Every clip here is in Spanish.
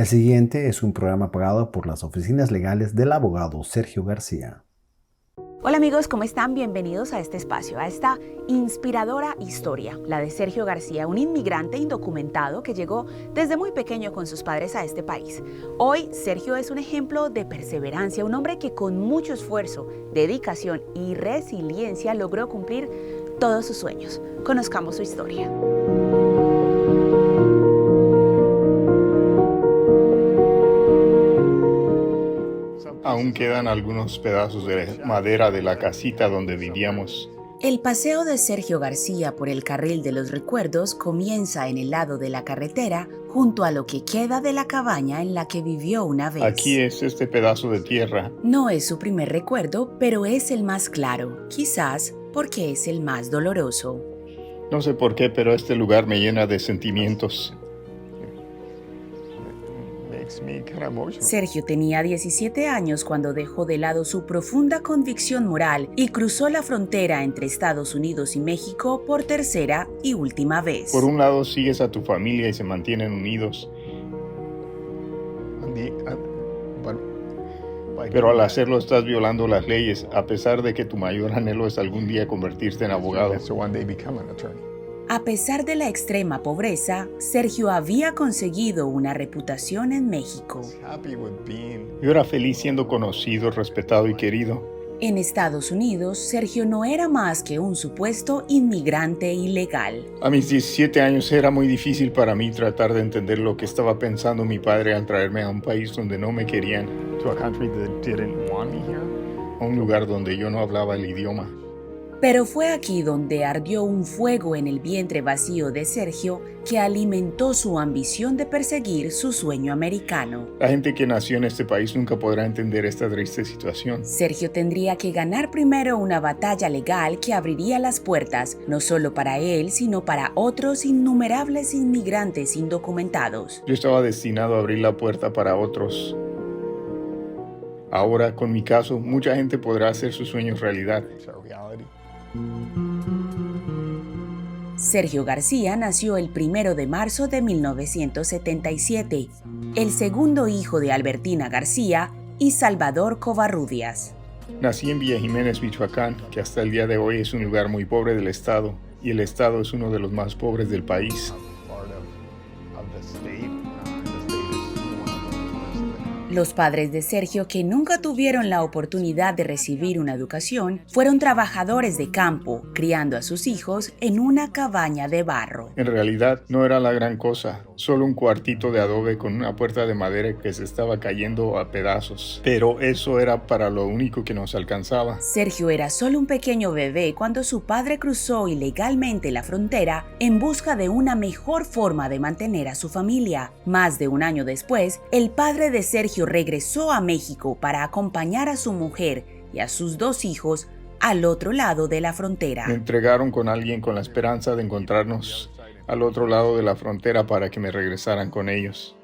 El siguiente es un programa pagado por las oficinas legales del abogado Sergio García. Hola amigos, ¿cómo están? Bienvenidos a este espacio, a esta inspiradora historia, la de Sergio García, un inmigrante indocumentado que llegó desde muy pequeño con sus padres a este país. Hoy, Sergio es un ejemplo de perseverancia, un hombre que con mucho esfuerzo, dedicación y resiliencia logró cumplir todos sus sueños. Conozcamos su historia. Aún quedan algunos pedazos de madera de la casita donde vivíamos. El paseo de Sergio García por el carril de los recuerdos comienza en el lado de la carretera junto a lo que queda de la cabaña en la que vivió una vez. Aquí es este pedazo de tierra. No es su primer recuerdo, pero es el más claro, quizás porque es el más doloroso. No sé por qué, pero este lugar me llena de sentimientos. Sergio tenía 17 años cuando dejó de lado su profunda convicción moral y cruzó la frontera entre Estados Unidos y México por tercera y última vez. Por un lado sigues a tu familia y se mantienen unidos, pero al hacerlo estás violando las leyes, a pesar de que tu mayor anhelo es algún día convertirte en abogado. A pesar de la extrema pobreza, Sergio había conseguido una reputación en México. Yo era feliz siendo conocido, respetado y querido. En Estados Unidos, Sergio no era más que un supuesto inmigrante ilegal. A mis 17 años era muy difícil para mí tratar de entender lo que estaba pensando mi padre al traerme a un país donde no me querían, a un lugar donde yo no hablaba el idioma. Pero fue aquí donde ardió un fuego en el vientre vacío de Sergio que alimentó su ambición de perseguir su sueño americano. La gente que nació en este país nunca podrá entender esta triste situación. Sergio tendría que ganar primero una batalla legal que abriría las puertas, no solo para él, sino para otros innumerables inmigrantes indocumentados. Yo estaba destinado a abrir la puerta para otros. Ahora, con mi caso, mucha gente podrá hacer sus sueños realidad. Sergio García nació el 1 de marzo de 1977, el segundo hijo de Albertina García y Salvador Covarrubias. Nací en Villa Jiménez, Michoacán, que hasta el día de hoy es un lugar muy pobre del estado, y el estado es uno de los más pobres del país. Los padres de Sergio, que nunca tuvieron la oportunidad de recibir una educación, fueron trabajadores de campo, criando a sus hijos en una cabaña de barro. En realidad, no era la gran cosa, solo un cuartito de adobe con una puerta de madera que se estaba cayendo a pedazos. Pero eso era para lo único que nos alcanzaba. Sergio era solo un pequeño bebé cuando su padre cruzó ilegalmente la frontera en busca de una mejor forma de mantener a su familia. Más de un año después, el padre de Sergio regresó a México para acompañar a su mujer y a sus dos hijos al otro lado de la frontera. Me entregaron con alguien con la esperanza de encontrarnos al otro lado de la frontera para que me regresaran con ellos.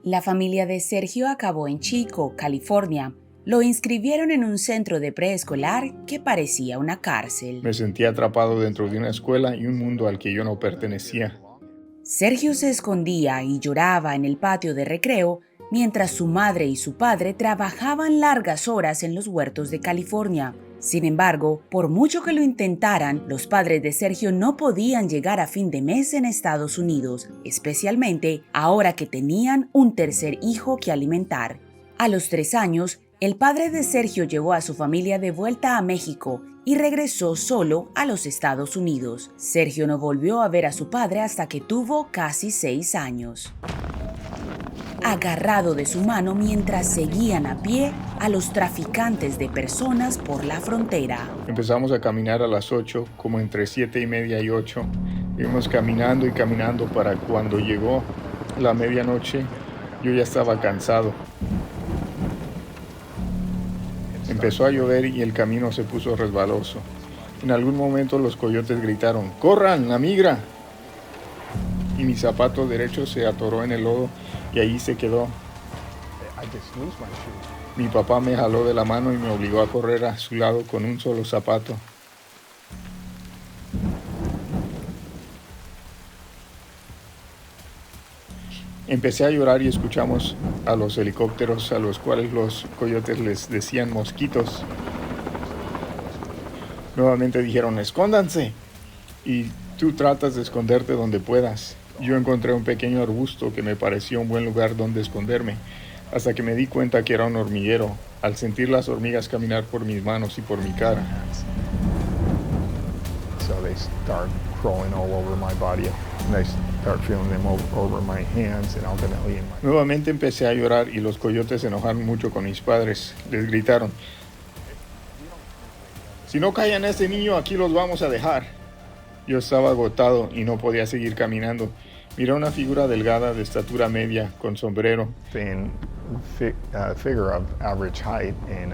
La familia de Sergio acabó en Chico, California. Lo inscribieron en un centro de preescolar que parecía una cárcel. Me sentía atrapado dentro de una escuela y un mundo al que yo no pertenecía. Sergio se escondía y lloraba en el patio de recreo mientras su madre y su padre trabajaban largas horas en los huertos de California. Sin embargo, por mucho que lo intentaran, los padres de Sergio no podían llegar a fin de mes en Estados Unidos, especialmente ahora que tenían un tercer hijo que alimentar. A los 3 años, el padre de Sergio llevó a su familia de vuelta a México y regresó solo a los Estados Unidos. Sergio no volvió a ver a su padre hasta que tuvo casi 6 años. Agarrado de su mano mientras seguían a pie a los traficantes de personas por la frontera. Empezamos a caminar a las 8, como entre 7:30 y 8. Íbamos caminando y caminando para cuando llegó la medianoche, yo ya estaba cansado. Empezó a llover y el camino se puso resbaloso. En algún momento los coyotes gritaron, ¡corran, la migra! Y mi zapato derecho se atoró en el lodo y ahí se quedó. Mi papá me jaló de la mano y me obligó a correr a su lado con un solo zapato. Empecé a llorar y escuchamos a los helicópteros a los cuales los coyotes les decían mosquitos. Nuevamente dijeron, escóndanse. Y tú tratas de esconderte donde puedas. Yo encontré un pequeño arbusto que me pareció un buen lugar donde esconderme, hasta que me di cuenta que era un hormiguero, al sentir las hormigas caminar por mis manos y por mi cara. So they start crawling all over my body. And I start feeling them over my hands and ultimately in my... Nuevamente empecé a llorar y los coyotes se enojaron mucho con mis padres. Les gritaron, si no callan a este niño, aquí los vamos a dejar. Yo estaba agotado y no podía seguir caminando. Miré una figura delgada de estatura media, con sombrero. Thin figure of average height and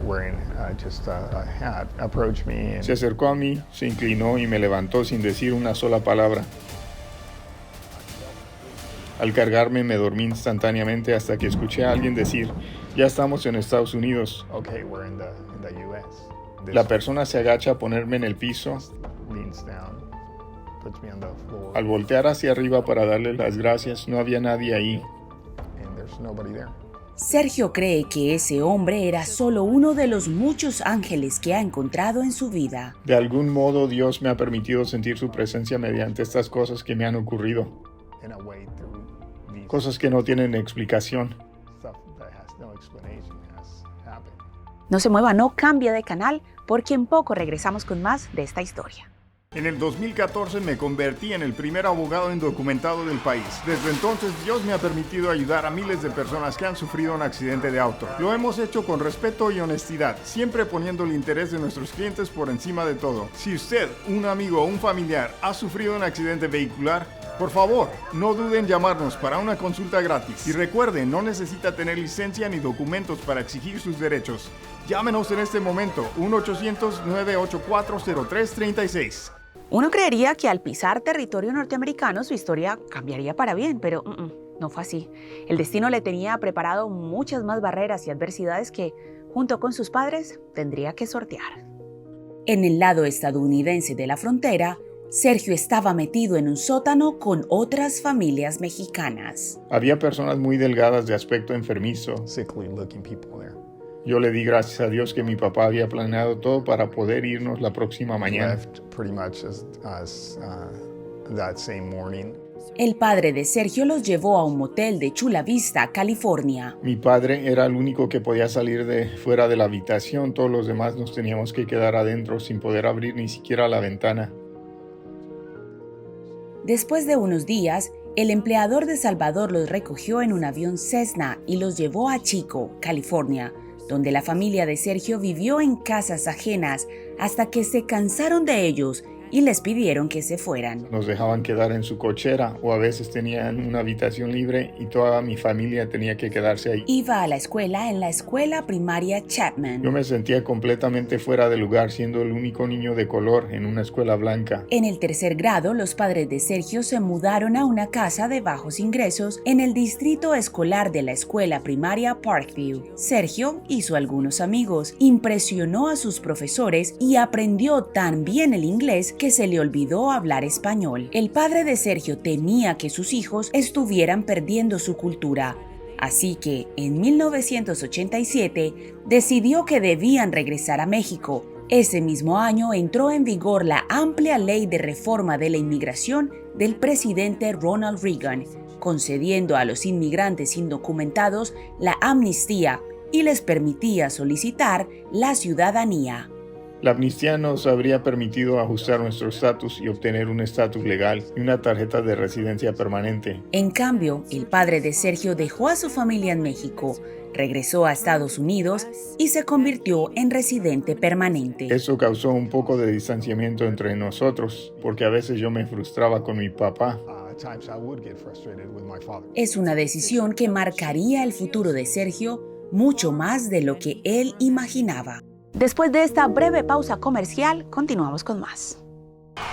wearing just a hat approached me. And Se acercó a mí, se inclinó y me levantó sin decir una sola palabra. Al cargarme me dormí instantáneamente hasta que escuché a alguien decir, ya estamos en Estados Unidos. okay, we're in the U.S. This La persona se agacha a ponerme en el piso. leans down, puts me on the floor, Al voltear hacia arriba para darle las gracias, no había nadie ahí. and there's nobody there. Sergio cree que ese hombre era solo uno de los muchos ángeles que ha encontrado en su vida. De algún modo Dios me ha permitido sentir su presencia mediante estas cosas que me han ocurrido. In a way, through these Cosas que no tienen explicación. stuff that has no explanation has happened. No se mueva, no cambie de canal, porque en poco regresamos con más de esta historia. En el 2014 me convertí en el primer abogado indocumentado del país. Desde entonces Dios me ha permitido ayudar a miles de personas que han sufrido un accidente de auto. Lo hemos hecho con respeto y honestidad, siempre poniendo el interés de nuestros clientes por encima de todo. Si usted, un amigo o un familiar ha sufrido un accidente vehicular, por favor, no duden en llamarnos para una consulta gratis. Y recuerde, no necesita tener licencia ni documentos para exigir sus derechos. Llámenos en este momento, 1-800-984-0336. Uno creería que al pisar territorio norteamericano su historia cambiaría para bien, pero no fue así. El destino le tenía preparado muchas más barreras y adversidades que, junto con sus padres, tendría que sortear. En el lado estadounidense de la frontera, Sergio estaba metido en un sótano con otras familias mexicanas. Había personas muy delgadas de aspecto enfermizo. Sickly looking people there. Yo le di gracias a Dios que mi papá había planeado todo para poder irnos la próxima mañana. Left pretty much as that same morning. El padre de Sergio los llevó a un motel de Chula Vista, California. Mi padre era el único que podía salir de fuera de la habitación. Todos los demás nos teníamos que quedar adentro sin poder abrir ni siquiera la ventana. Después de unos días, el empleador de Salvador los recogió en un avión Cessna y los llevó a Chico, California, donde la familia de Sergio vivió en casas ajenas hasta que se cansaron de ellos y les pidieron que se fueran. Nos dejaban quedar en su cochera o a veces tenían una habitación libre y toda mi familia tenía que quedarse ahí. Iba a la escuela en la escuela primaria Chapman. Yo me sentía completamente fuera de lugar siendo el único niño de color en una escuela blanca. En el tercer grado, los padres de Sergio se mudaron a una casa de bajos ingresos en el distrito escolar de la escuela primaria Parkview. Sergio hizo algunos amigos, impresionó a sus profesores y aprendió tan bien el inglés que se le olvidó hablar español. El padre de Sergio temía que sus hijos estuvieran perdiendo su cultura. Así que, en 1987, decidió que debían regresar a México. Ese mismo año entró en vigor la amplia ley de reforma de la inmigración del presidente Ronald Reagan, concediendo a los inmigrantes indocumentados la amnistía y les permitía solicitar la ciudadanía. La amnistía nos habría permitido ajustar nuestro estatus y obtener un estatus legal y una tarjeta de residencia permanente. En cambio, el padre de Sergio dejó a su familia en México, regresó a Estados Unidos y se convirtió en residente permanente. Eso causó un poco de distanciamiento entre nosotros, porque a veces yo me frustraba con mi papá. At times I would get frustrated with my father. Es una decisión que marcaría el futuro de Sergio mucho más de lo que él imaginaba. Después de esta breve pausa comercial, continuamos con más.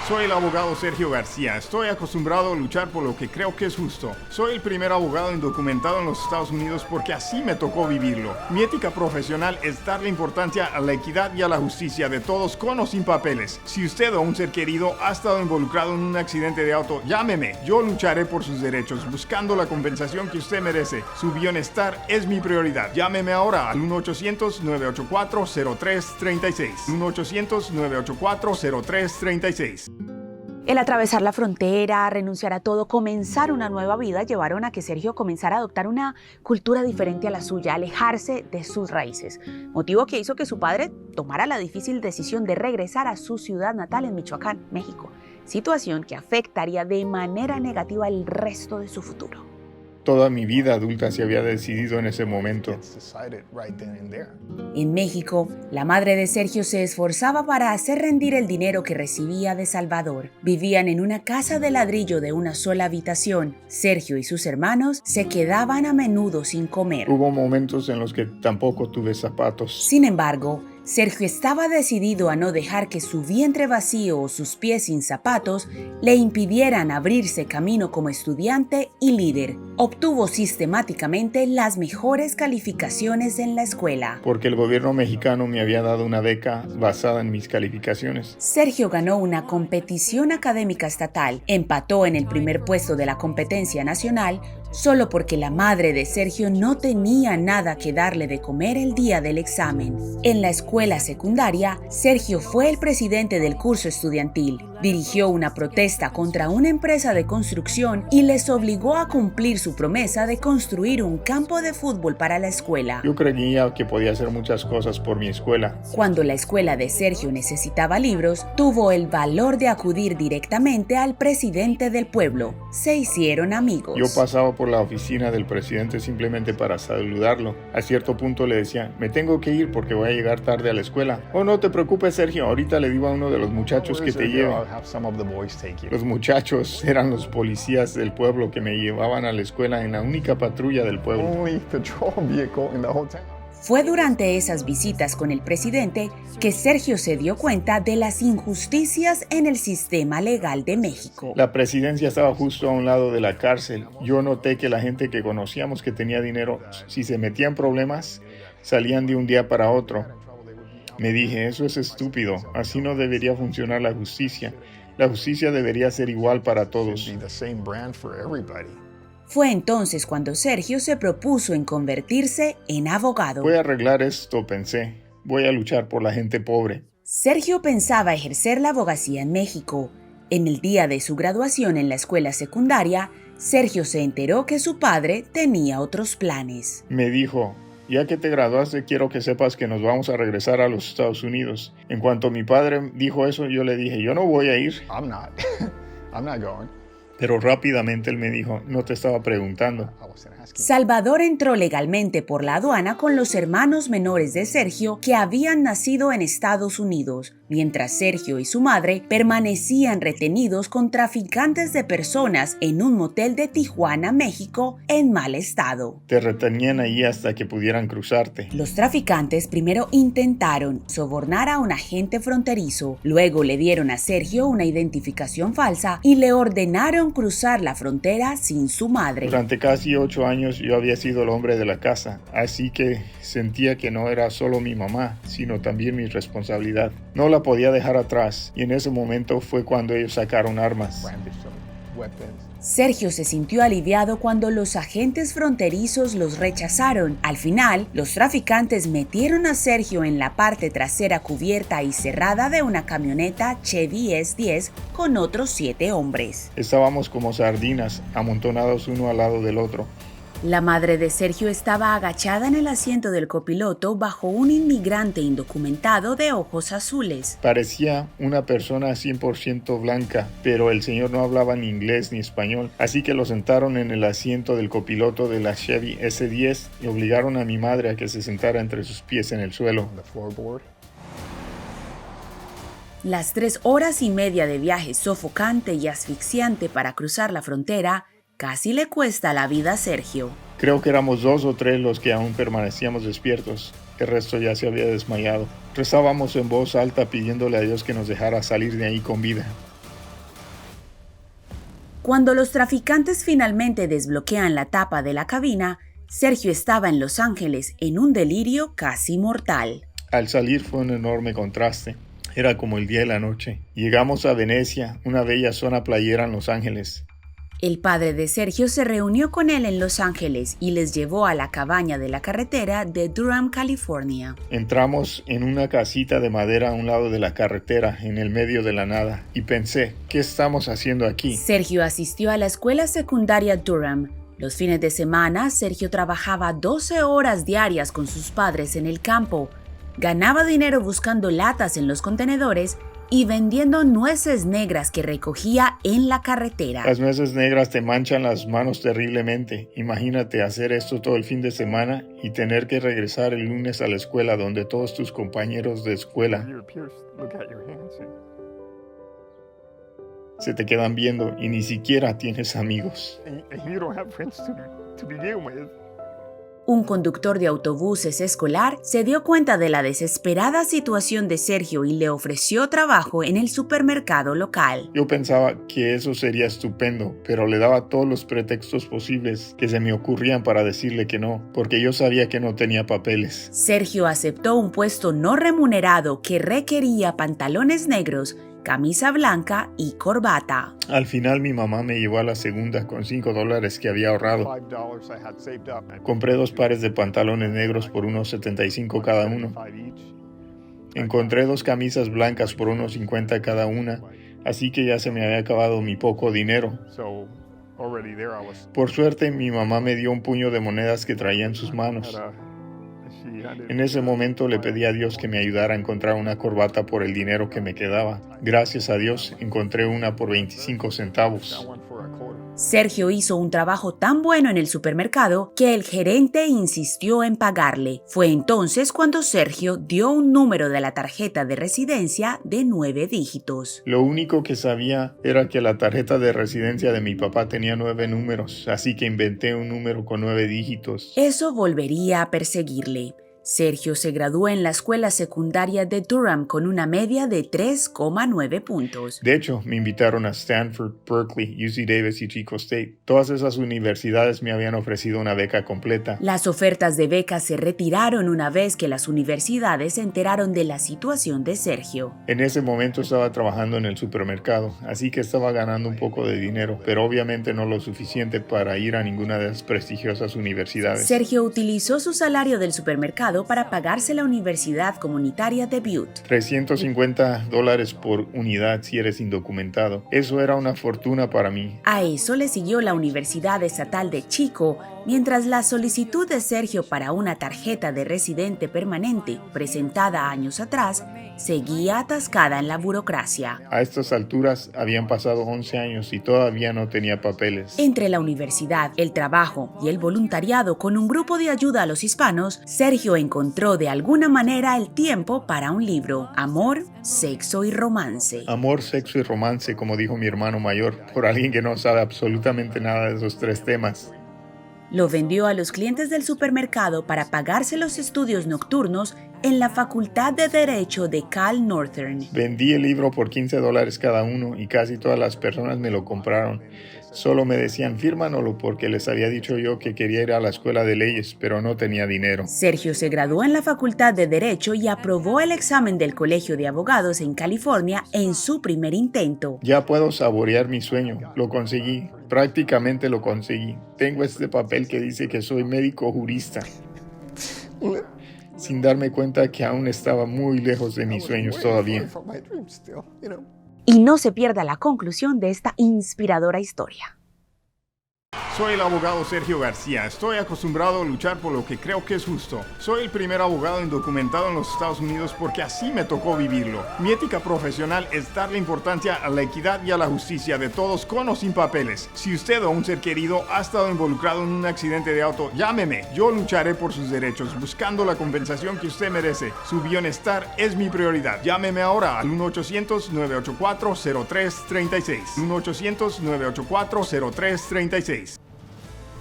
Soy el abogado Sergio García. Estoy acostumbrado a luchar por lo que creo que es justo. Soy el primer abogado indocumentado en los Estados Unidos porque así me tocó vivirlo. Mi ética profesional es darle importancia a la equidad y a la justicia de todos con o sin papeles. Si usted o un ser querido ha estado involucrado en un accidente de auto, llámeme. Yo lucharé por sus derechos, buscando la compensación que usted merece. Su bienestar es mi prioridad. Llámeme ahora al 1-800-984-0336. 1-800-984-0336. El atravesar la frontera, renunciar a todo, comenzar una nueva vida llevaron a que Sergio comenzara a adoptar una cultura diferente a la suya, alejarse de sus raíces, motivo que hizo que su padre tomara la difícil decisión de regresar a su ciudad natal en Michoacán, México, situación que afectaría de manera negativa el resto de su futuro. Toda mi vida adulta se había decidido en ese momento. En México, la madre de Sergio se esforzaba para hacer rendir el dinero que recibía de Salvador. Vivían en una casa de ladrillo de una sola habitación. Sergio y sus hermanos se quedaban a menudo sin comer. Hubo momentos en los que tampoco tuve zapatos. Sin embargo, Sergio estaba decidido a no dejar que su vientre vacío o sus pies sin zapatos le impidieran abrirse camino como estudiante y líder. Obtuvo sistemáticamente las mejores calificaciones en la escuela. Porque el gobierno mexicano me había dado una beca basada en mis calificaciones. Sergio ganó una competición académica estatal, empató en el primer puesto de la competencia nacional, solo porque la madre de Sergio no tenía nada que darle de comer el día del examen. En la escuela secundaria, Sergio fue el presidente del curso estudiantil, dirigió una protesta contra una empresa de construcción y les obligó a cumplir su promesa de construir un campo de fútbol para la escuela. Yo creía que podía hacer muchas cosas por mi escuela. Cuando la escuela de Sergio necesitaba libros, tuvo el valor de acudir directamente al presidente del pueblo. Se hicieron amigos. Yo pasaba por la oficina del presidente simplemente para saludarlo. A cierto punto le decía, me tengo que ir porque voy a llegar tarde a la escuela. Oh, no te preocupes, Sergio, ahorita le digo a uno de los muchachos que te lleve. Los muchachos eran los policías del pueblo que me llevaban a la escuela en la única patrulla del pueblo. Fue durante esas visitas con el presidente que Sergio se dio cuenta de las injusticias en el sistema legal de México. La presidencia estaba justo a un lado de la cárcel. Yo noté que la gente que conocíamos que tenía dinero, si se metían problemas, salían de un día para otro. Me dije, eso es estúpido, así no debería funcionar la justicia. La justicia debería ser igual para todos. Fue entonces cuando Sergio se propuso en convertirse en abogado. Voy a arreglar esto, pensé. Voy a luchar por la gente pobre. Sergio pensaba ejercer la abogacía en México. En el día de su graduación en la escuela secundaria, Sergio se enteró que su padre tenía otros planes. Me dijo, ya que te graduaste, quiero que sepas que nos vamos a regresar a los Estados Unidos. En cuanto mi padre dijo eso, yo le dije, yo no voy a ir. I'm not going. Pero rápidamente él me dijo, no te estaba preguntando. Salvador entró legalmente por la aduana con los hermanos menores de Sergio que habían nacido en Estados Unidos, mientras Sergio y su madre permanecían retenidos con traficantes de personas en un motel de Tijuana, México, en mal estado. Te retenían ahí hasta que pudieran cruzarte. Los traficantes primero intentaron sobornar a un agente fronterizo, luego le dieron a Sergio una identificación falsa y le ordenaron cruzar la frontera sin su madre. Durante casi 8 años yo había sido el hombre de la casa, así que sentía que no era solo mi mamá, sino también mi responsabilidad. No la podía dejar atrás, y en ese momento fue cuando ellos sacaron armas. Sergio se sintió aliviado cuando los agentes fronterizos los rechazaron. Al final, los traficantes metieron a Sergio en la parte trasera cubierta y cerrada de una camioneta Chevy S10 con otros 7 hombres. Estábamos como sardinas, amontonados uno al lado del otro. La madre de Sergio estaba agachada en el asiento del copiloto bajo un inmigrante indocumentado de ojos azules. Parecía una persona 100% blanca, pero el señor no hablaba ni inglés ni español, así que lo sentaron en el asiento del copiloto de la Chevy S10 y obligaron a mi madre a que se sentara entre sus pies en el suelo. Las 3 horas y media de viaje sofocante y asfixiante para cruzar la frontera casi le cuesta la vida a Sergio. Creo que éramos 2 o 3 los que aún permanecíamos despiertos. El resto ya se había desmayado. Rezábamos en voz alta pidiéndole a Dios que nos dejara salir de ahí con vida. Cuando los traficantes finalmente desbloquean la tapa de la cabina, Sergio estaba en Los Ángeles en un delirio casi mortal. Al salir fue un enorme contraste. Era como el día y la noche. Llegamos a Venecia, una bella zona playera en Los Ángeles. El padre de Sergio se reunió con él en Los Ángeles y les llevó a la cabaña de la carretera de Durham, California. Entramos en una casita de madera a un lado de la carretera, en el medio de la nada, y pensé, ¿qué estamos haciendo aquí? Sergio asistió a la escuela secundaria Durham. Los fines de semana, Sergio trabajaba 12 horas diarias con sus padres en el campo. Ganaba dinero buscando latas en los contenedores y vendiendo nueces negras que recogía en la carretera. Las nueces negras te manchan las manos terriblemente. Imagínate hacer esto todo el fin de semana y tener que regresar el lunes a la escuela donde todos tus compañeros de escuela se te quedan viendo y ni siquiera tienes amigos. Un conductor de autobuses escolar se dio cuenta de la desesperada situación de Sergio y le ofreció trabajo en el supermercado local. Yo pensaba que eso sería estupendo, pero le daba todos los pretextos posibles que se me ocurrían para decirle que no, porque yo sabía que no tenía papeles. Sergio aceptó un puesto no remunerado que requería pantalones negros, camisa blanca y corbata. Al final mi mamá me llevó a la segunda con $5 que había ahorrado. Compré 2 pares de pantalones negros por unos $75 cada uno. Encontré 2 camisas blancas por unos $50 cada una, así que ya se me había acabado mi poco dinero. Por suerte mi mamá me dio un puño de monedas que traía en sus manos. En ese momento le pedí a Dios que me ayudara a encontrar una corbata por el dinero que me quedaba. Gracias a Dios encontré una por 25 centavos. Sergio hizo un trabajo tan bueno en el supermercado que el gerente insistió en pagarle. Fue entonces cuando Sergio dio un número de la tarjeta de residencia de 9 dígitos. Lo único que sabía era que la tarjeta de residencia de mi papá tenía 9 números, así que inventé un número con 9 dígitos. Eso volvería a perseguirle. Sergio se graduó en la escuela secundaria de Durham con una media de 3,9 puntos. De hecho, me invitaron a Stanford, Berkeley, UC Davis y Chico State. Todas esas universidades me habían ofrecido una beca completa. Las ofertas de becas se retiraron una vez que las universidades se enteraron de la situación de Sergio. En ese momento estaba trabajando en el supermercado, así que estaba ganando un poco de dinero, pero obviamente no lo suficiente para ir a ninguna de esas prestigiosas universidades. Sergio utilizó su salario del supermercado para pagarse la Universidad Comunitaria de Butte. $350 por unidad si eres indocumentado. Eso era una fortuna para mí. A eso le siguió la Universidad Estatal de Chico, mientras la solicitud de Sergio para una tarjeta de residente permanente, presentada años atrás, seguía atascada en la burocracia. A estas alturas habían pasado 11 años y todavía no tenía papeles. Entre la universidad, el trabajo y el voluntariado con un grupo de ayuda a los hispanos, Sergio encontró de alguna manera el tiempo para un libro: Amor, Sexo y Romance. Amor, sexo y romance, como dijo mi hermano mayor, por alguien que no sabe absolutamente nada de esos 3 temas. Lo vendió a los clientes del supermercado para pagarse los estudios nocturnos en la Facultad de Derecho de Cal Northern. Vendí el libro por $15 cada uno y casi todas las personas me lo compraron. Solo me decían, fírmanoslo, porque les había dicho yo que quería ir a la escuela de leyes, pero no tenía dinero. Sergio se graduó en la Facultad de Derecho y aprobó el examen del Colegio de Abogados en California en su primer intento. Ya puedo saborear mi sueño. Lo conseguí. Prácticamente lo conseguí. Tengo este papel que dice que soy médico jurista, sin darme cuenta que aún estaba muy lejos de mis sueños todavía. Y no se pierda la conclusión de esta inspiradora historia. Soy el abogado Sergio García. Estoy acostumbrado a luchar por lo que creo que es justo. Soy el primer abogado indocumentado en los Estados Unidos porque así me tocó vivirlo. Mi ética profesional es darle importancia a la equidad y a la justicia de todos con o sin papeles. Si usted o un ser querido ha estado involucrado en un accidente de auto, llámeme. Yo lucharé por sus derechos, buscando la compensación que usted merece. Su bienestar es mi prioridad. Llámeme ahora al 1-800-984-0336. 1-800-984-0336.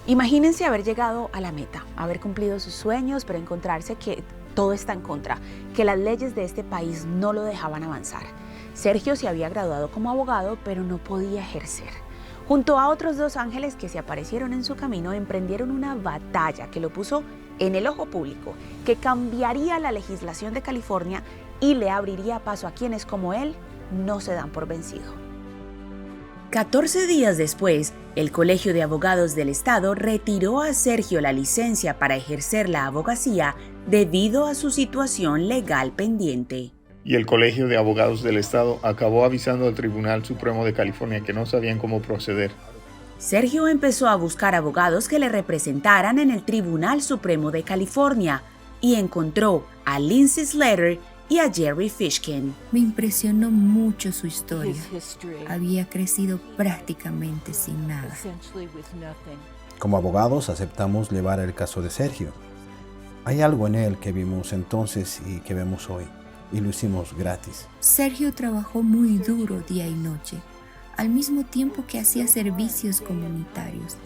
Imagínense haber llegado a la meta, haber cumplido sus sueños, pero encontrarse que todo está en contra, que las leyes de este país no lo dejaban avanzar. Sergio se había graduado como abogado, pero no podía ejercer. Junto a otros 2 ángeles que se aparecieron en su camino, emprendieron una batalla que lo puso en el ojo público, que cambiaría la legislación de California y le abriría paso a quienes como él no se dan por vencido. 14 días después, el Colegio de Abogados del Estado retiró a Sergio la licencia para ejercer la abogacía debido a su situación legal pendiente. Y el Colegio de Abogados del Estado acabó avisando al Tribunal Supremo de California que no sabían cómo proceder. Sergio empezó a buscar abogados que le representaran en el Tribunal Supremo de California y encontró a Lindsay Slater y a Jerry Fishkin. Me impresionó mucho su historia. Había crecido prácticamente sin nada. Como abogados aceptamos llevar el caso de Sergio. Hay algo en él que vimos entonces y que vemos hoy, y lo hicimos gratis. Sergio trabajó muy duro día y noche, al mismo tiempo que hacía servicios comunitarios.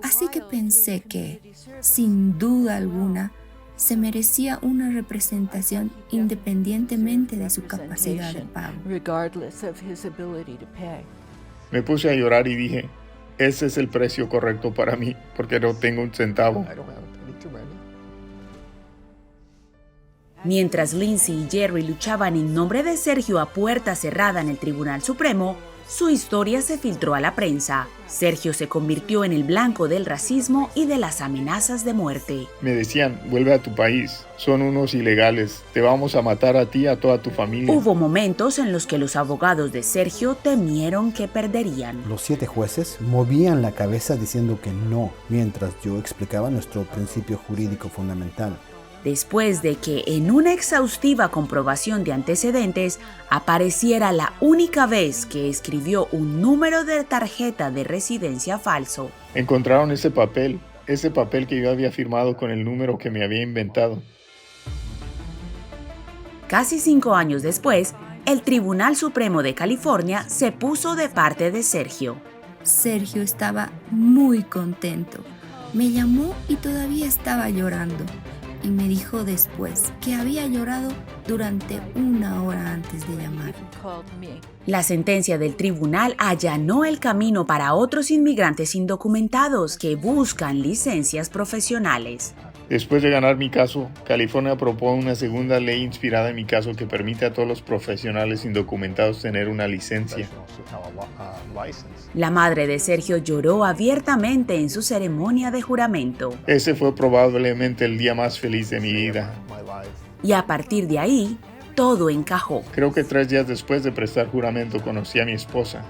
Así que pensé que, sin duda alguna, se merecía una representación independientemente de su capacidad de pago. Me puse a llorar y dije, ese es el precio correcto para mí, porque no tengo un centavo. Mientras Lindsay y Jerry luchaban en nombre de Sergio a puerta cerrada en el Tribunal Supremo, su historia se filtró a la prensa. Sergio se convirtió en el blanco del racismo y de las amenazas de muerte. Me decían, vuelve a tu país, son unos ilegales, te vamos a matar a ti y a toda tu familia. Hubo momentos en los que los abogados de Sergio temieron que perderían. Los 7 jueces movían la cabeza diciendo que no, mientras yo explicaba nuestro principio jurídico fundamental. Después de que en una exhaustiva comprobación de antecedentes apareciera la única vez que escribió un número de tarjeta de residencia falso. Encontraron ese papel que yo había firmado con el número que me había inventado. Casi 5 años después, el Tribunal Supremo de California se puso de parte de Sergio. Sergio estaba muy contento. Me llamó y todavía estaba llorando. Y me dijo después que había llorado durante 1 hora antes de llamar. La sentencia del tribunal allanó el camino para otros inmigrantes indocumentados que buscan licencias profesionales. Después de ganar mi caso, California propone una segunda ley inspirada en mi caso que permite a todos los profesionales indocumentados tener una licencia. La madre de Sergio lloró abiertamente en su ceremonia de juramento. Ese fue probablemente el día más feliz de mi vida. Y a partir de ahí, todo encajó. Creo que 3 días después de prestar juramento conocí a mi esposa.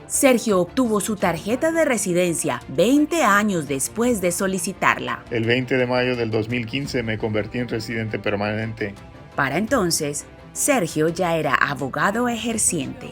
Sergio obtuvo su tarjeta de residencia 20 años después de solicitarla. El 20 de mayo del 2015 me convertí en residente permanente. Para entonces, Sergio ya era abogado ejerciente.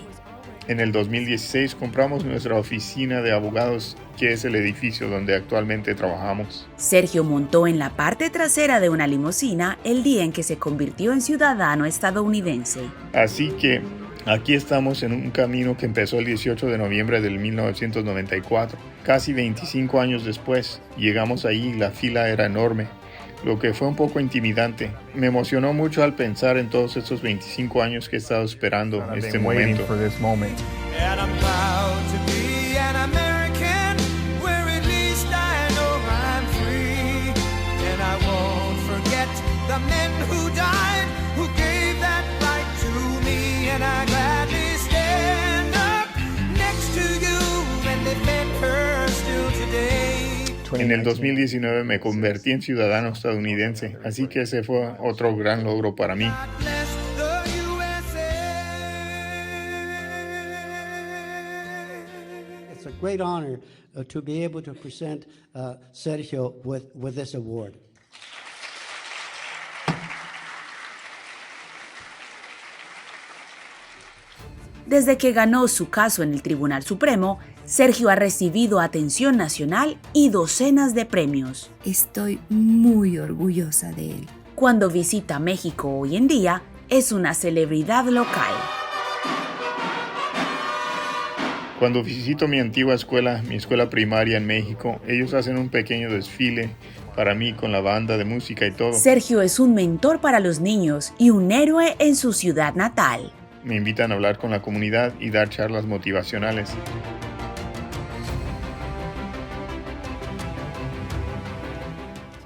En el 2016 compramos nuestra oficina de abogados, que es el edificio donde actualmente trabajamos. Sergio montó en la parte trasera de una limusina el día en que se convirtió en ciudadano estadounidense. Así que aquí estamos en un camino que empezó el 18 de noviembre del 1994. Casi 25 años después, llegamos ahí y la fila era enorme, lo que fue un poco intimidante. Me emocionó mucho al pensar en todos estos 25 años que he estado esperando este momento. En el 2019 me convertí en ciudadano estadounidense, así que ese fue otro gran logro para mí. It's a great honor to be able to present Sergio with this award. Desde que ganó su caso en el Tribunal Supremo, Sergio ha recibido atención nacional y docenas de premios. Estoy muy orgullosa de él. Cuando visita México hoy en día, es una celebridad local. Cuando visito mi antigua escuela, mi escuela primaria en México, ellos hacen un pequeño desfile para mí con la banda de música y todo. Sergio es un mentor para los niños y un héroe en su ciudad natal. Me invitan a hablar con la comunidad y dar charlas motivacionales.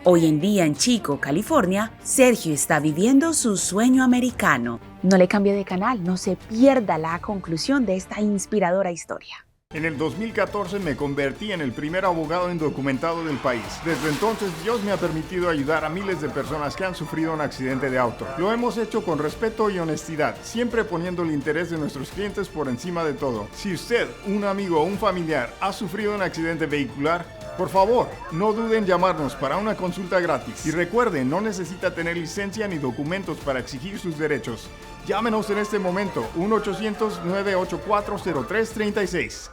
Hoy en día en Chico, California, Sergio está viviendo su sueño americano. No le cambie de canal, no se pierda la conclusión de esta inspiradora historia. En el 2014 me convertí en el primer abogado indocumentado del país. Desde entonces Dios me ha permitido ayudar a miles de personas que han sufrido un accidente de auto. Lo hemos hecho con respeto y honestidad, siempre poniendo el interés de nuestros clientes por encima de todo. Si usted, un amigo o un familiar ha sufrido un accidente vehicular, por favor, no duden en llamarnos para una consulta gratis. Y recuerden, no necesita tener licencia ni documentos para exigir sus derechos. Llámenos en este momento, 1-800-984-0336.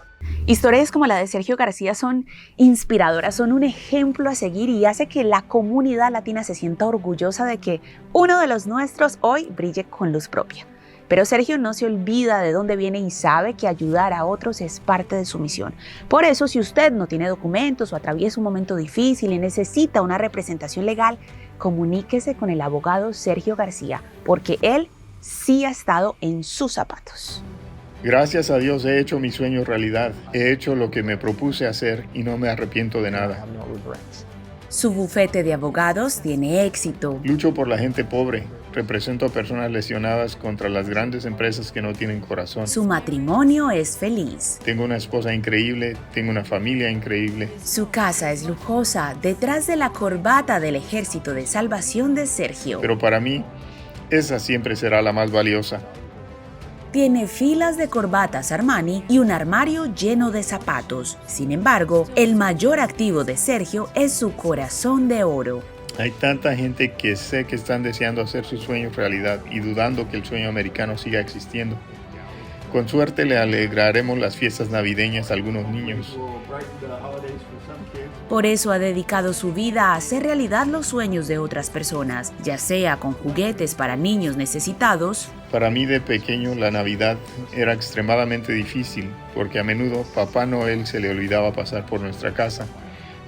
Historias como la de Sergio García son inspiradoras, son un ejemplo a seguir y hace que la comunidad latina se sienta orgullosa de que uno de los nuestros hoy brille con luz propia. Pero Sergio no se olvida de dónde viene y sabe que ayudar a otros es parte de su misión. Por eso, si usted no tiene documentos o atraviesa un momento difícil y necesita una representación legal, comuníquese con el abogado Sergio García, porque él sí ha estado en sus zapatos. Gracias a Dios he hecho mi sueño realidad. He hecho lo que me propuse hacer y no me arrepiento de nada. Su bufete de abogados tiene éxito. Lucho por la gente pobre. Represento a personas lesionadas contra las grandes empresas que no tienen corazón. Su matrimonio es feliz. Tengo una esposa increíble, tengo una familia increíble. Su casa es lujosa, detrás de la corbata del Ejército de Salvación de Sergio. Pero para mí, esa siempre será la más valiosa. Tiene filas de corbatas Armani y un armario lleno de zapatos. Sin embargo, el mayor activo de Sergio es su corazón de oro. Hay tanta gente que sé que están deseando hacer sus sueños realidad y dudando que el sueño americano siga existiendo. Con suerte le alegraremos las fiestas navideñas a algunos niños. Por eso ha dedicado su vida a hacer realidad los sueños de otras personas, ya sea con juguetes para niños necesitados. Para mí de pequeño la Navidad era extremadamente difícil porque a menudo Papá Noel se le olvidaba pasar por nuestra casa.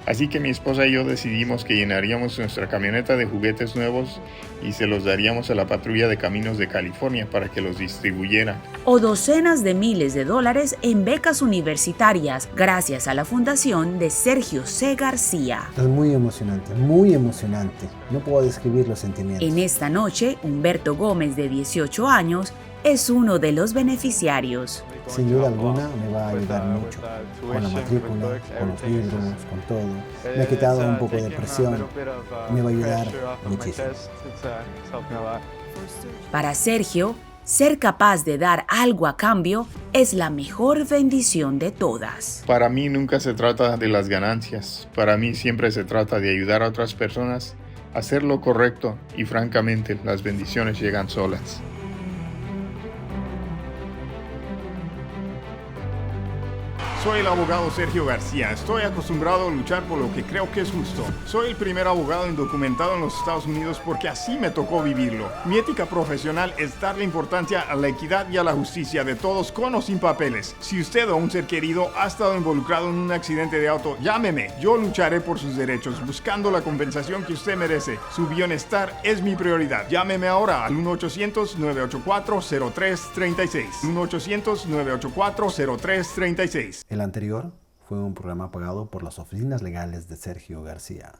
Así que mi esposa y yo decidimos que llenaríamos nuestra camioneta de juguetes nuevos y se los daríamos a la patrulla de caminos de California para que los distribuyera. O docenas de miles de dólares en becas universitarias gracias a la fundación de Sergio C. García. Es muy emocionante, muy emocionante. No puedo describir los sentimientos. En esta noche, Humberto Gómez, de 18 años, es uno de los beneficiarios. Sin duda alguna me va a ayudar mucho, con la matrícula, con los libros, con todo. Me ha quitado un poco de presión, me va a ayudar muchísimo. Para Sergio, ser capaz de dar algo a cambio es la mejor bendición de todas. Para mí nunca se trata de las ganancias, para mí siempre se trata de ayudar a otras personas a hacer lo correcto y francamente las bendiciones llegan solas. Soy el abogado Sergio García. Estoy acostumbrado a luchar por lo que creo que es justo. Soy el primer abogado indocumentado en los Estados Unidos porque así me tocó vivirlo. Mi ética profesional es darle importancia a la equidad y a la justicia de todos con o sin papeles. Si usted o un ser querido ha estado involucrado en un accidente de auto, llámeme. Yo lucharé por sus derechos, buscando la compensación que usted merece. Su bienestar es mi prioridad. Llámeme ahora al 1-800-984-0336. 1-800-984-0336. El anterior fue un programa pagado por las oficinas legales de Sergio García.